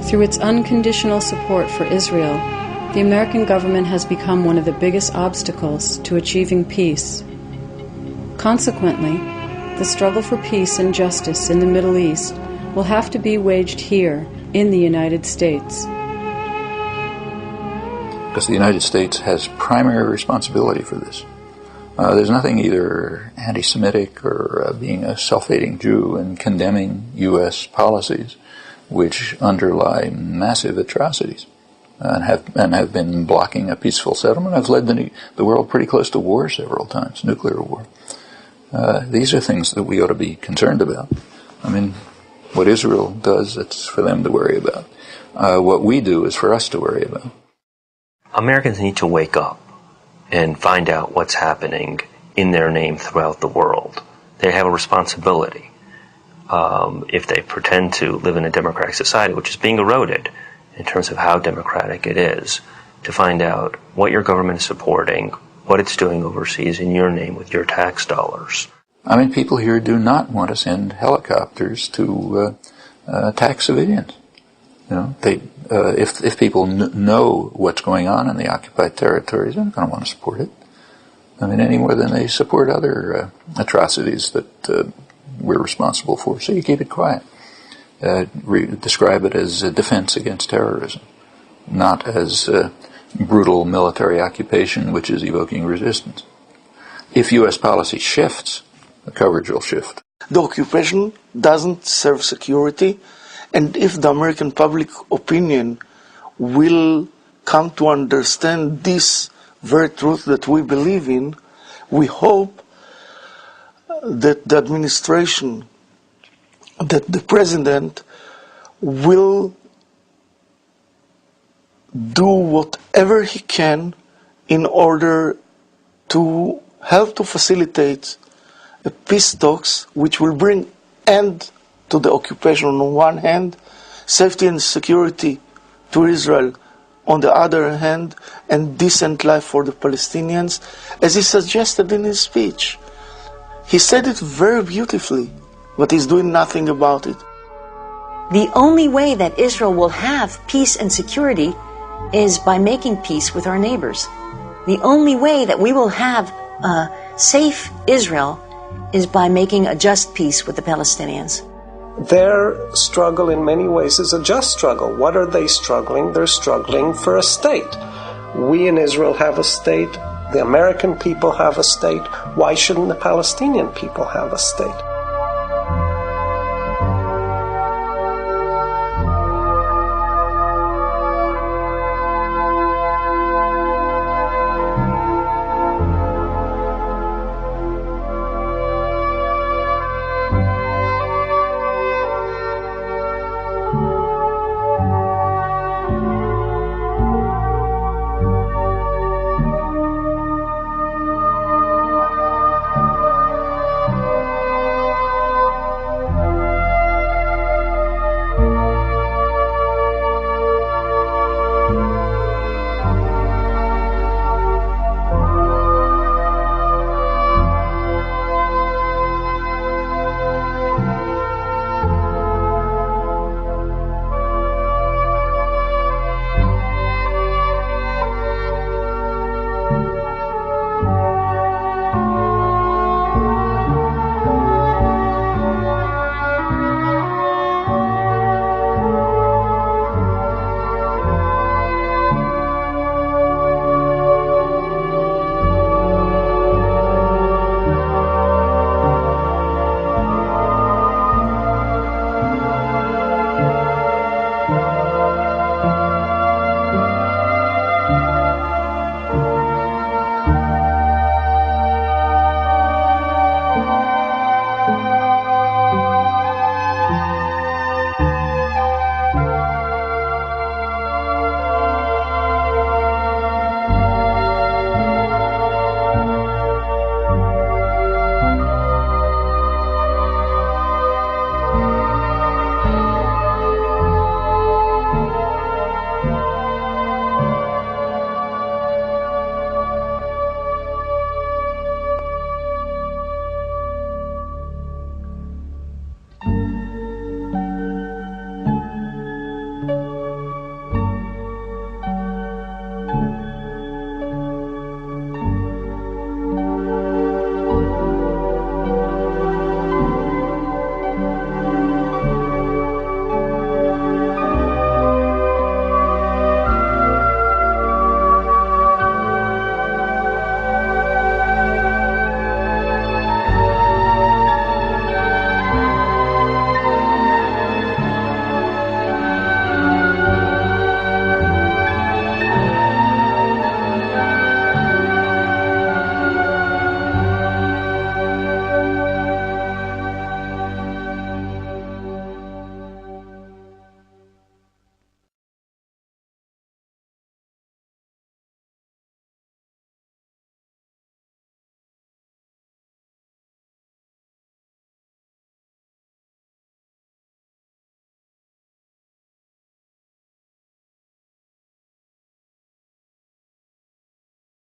Through its unconditional support for Israel, the American government has become one of the biggest obstacles to achieving peace. Consequently, the struggle for peace and justice in the Middle East will have to be waged here in the United States. Because the United States has primary responsibility for this. There's nothing either anti-Semitic or being a self-hating Jew and condemning U.S. policies which underlie massive atrocities and have been blocking a peaceful settlement. Have led the world pretty close to war several times, nuclear war. These are things that we ought to be concerned about. I mean, what Israel does, it's for them to worry about. What we do is for us to worry about. Americans need to wake up and find out what's happening in their name throughout the world. They have a responsibility. If they pretend to live in a democratic society, which is being eroded in terms of how democratic it is, to find out what your government is supporting, what it's doing overseas in your name with your tax dollars. I mean, people here do not want to send helicopters to attack civilians. You know, if people know what's going on in the occupied territories, they're not going to want to support it. I mean, any more than they support other atrocities that we're responsible for. So you keep it quiet. Describe it as a defense against terrorism, not as brutal military occupation which is evoking resistance. If U.S. policy shifts, the coverage will shift. The occupation doesn't serve security, and if the American public opinion will come to understand this very truth that we believe in, we hope that the administration, that the president will do whatever he can in order to help to facilitate a peace talks which will bring end to the occupation on one hand, safety and security to Israel on the other hand, and decent life for the Palestinians, as he suggested in his speech. He said it very beautifully, but he's doing nothing about it. The only way that Israel will have peace and security is by making peace with our neighbors. The only way that we will have a safe Israel is by making a just peace with the Palestinians. Their struggle in many ways is a just struggle. What are they struggling? They're struggling for a state. We in Israel have a state. The American people have a state. Why shouldn't the Palestinian people have a state?